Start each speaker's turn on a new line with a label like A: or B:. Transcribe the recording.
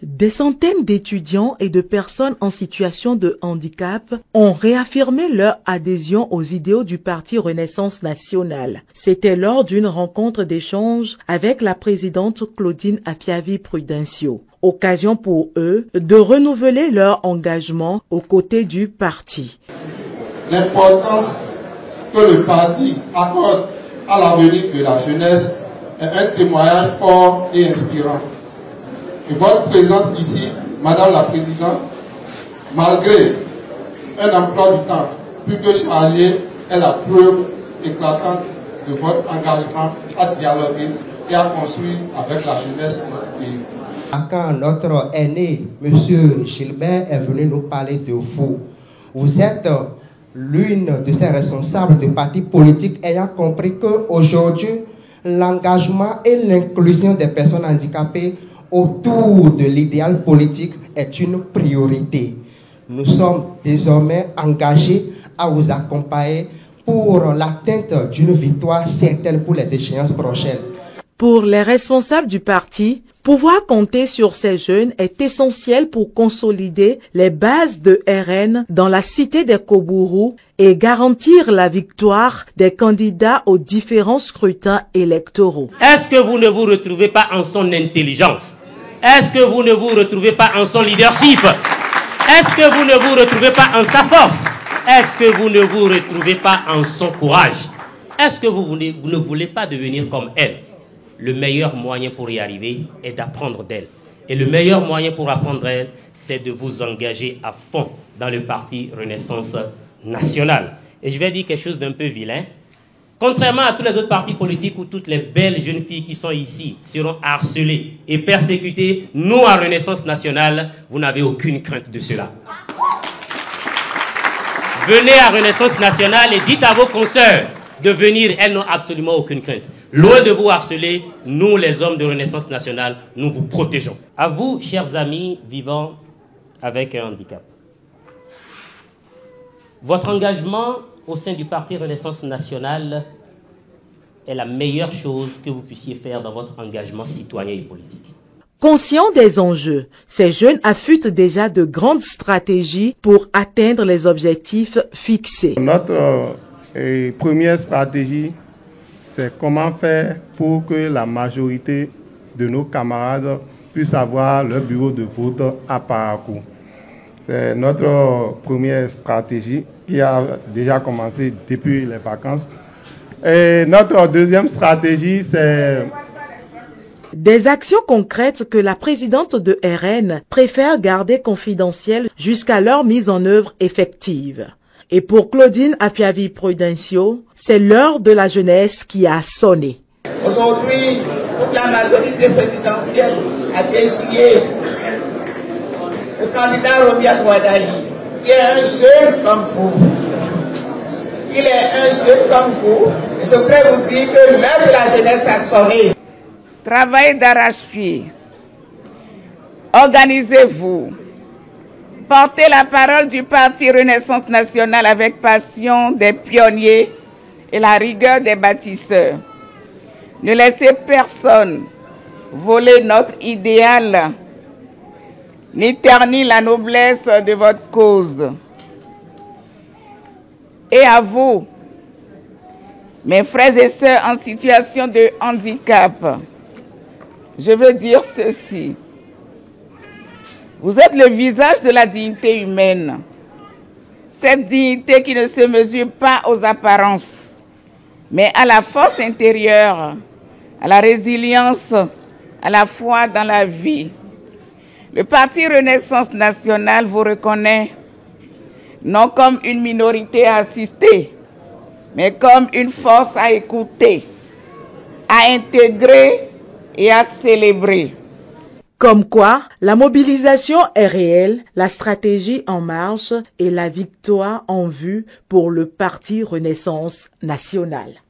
A: Des centaines d'étudiants et de personnes en situation de handicap ont réaffirmé leur adhésion aux idéaux du Parti Renaissance nationale. C'était lors d'une rencontre d'échange avec la présidente Claudine Afiavi-Prudencio. Occasion pour eux de renouveler leur engagement aux côtés du parti.
B: L'importance que le parti accorde à l'avenir de la jeunesse est un témoignage fort et inspirant. Et votre présence ici, Madame la Présidente, malgré un emploi du temps plus que chargé, est la preuve éclatante de votre engagement à dialoguer et à construire avec la jeunesse de notre pays.
C: Quand notre aîné, M. Gilbert, est venu nous parler de vous êtes l'une de ces responsables de partis politiques ayant compris qu'aujourd'hui, l'engagement et l'inclusion des personnes handicapées autour de l'idéal politique est une priorité. Nous sommes désormais engagés à vous accompagner pour l'atteinte d'une victoire certaine pour les échéances prochaines.
A: Pour les responsables du parti, pouvoir compter sur ces jeunes est essentiel pour consolider les bases de RN dans la cité des Kobourou et garantir la victoire des candidats aux différents scrutins électoraux.
D: Est-ce que vous ne vous retrouvez pas en son intelligence? Est-ce que vous ne vous retrouvez pas en son leadership? Est-ce que vous ne vous retrouvez pas en sa force? Est-ce que vous ne vous retrouvez pas en son courage? Est-ce que vous ne voulez pas devenir comme elle? Le meilleur moyen pour y arriver est d'apprendre d'elle. Et le meilleur moyen pour apprendre d'elle, c'est de vous engager à fond dans le parti Renaissance nationale. Et je vais dire quelque chose d'un peu vilain. Contrairement à tous les autres partis politiques où toutes les belles jeunes filles qui sont ici seront harcelées et persécutées, nous, à Renaissance nationale, vous n'avez aucune crainte de cela. Venez à Renaissance nationale et dites à vos consoeurs de venir, elles n'ont absolument aucune crainte. Loin de vous harceler, nous, les hommes de Renaissance nationale, nous vous protégeons. À vous, chers amis vivant avec un handicap. Votre engagement au sein du Parti Renaissance nationale est la meilleure chose que vous puissiez faire dans votre engagement citoyen et politique.
A: Conscients des enjeux, ces jeunes affûtent déjà de grandes stratégies pour atteindre les objectifs fixés.
B: Notre première stratégie, c'est comment faire pour que la majorité de nos camarades puissent avoir leur bureau de vote à Parakou. C'est notre première stratégie qui a déjà commencé depuis les vacances. Et notre deuxième stratégie, c'est
A: des actions concrètes que la présidente de RN préfère garder confidentielles jusqu'à leur mise en œuvre effective. Et pour Claudine Afiavi-Prudencio, c'est l'heure de la jeunesse qui a sonné.
E: Aujourd'hui, toute la majorité présidentielle a désigné le candidat Romiat Ouadali, qui est un jeune comme vous. Il est un jeune comme vous. Et je voudrais vous dire que l'heure de la jeunesse a sonné.
F: Travaillez d'arrache-pied. Organisez-vous. Portez la parole du Parti Renaissance nationale avec passion des pionniers et la rigueur des bâtisseurs. Ne laissez personne voler notre idéal, ni ternir la noblesse de votre cause. Et à vous, mes frères et sœurs en situation de handicap, je veux dire ceci. Vous êtes le visage de la dignité humaine. Cette dignité qui ne se mesure pas aux apparences, mais à la force intérieure, à la résilience, à la foi dans la vie. Le Parti Renaissance nationale vous reconnaît non comme une minorité à assister, mais comme une force à écouter, à intégrer et à célébrer.
A: Comme quoi, la mobilisation est réelle, la stratégie en marche et la victoire en vue pour le Parti Renaissance nationale.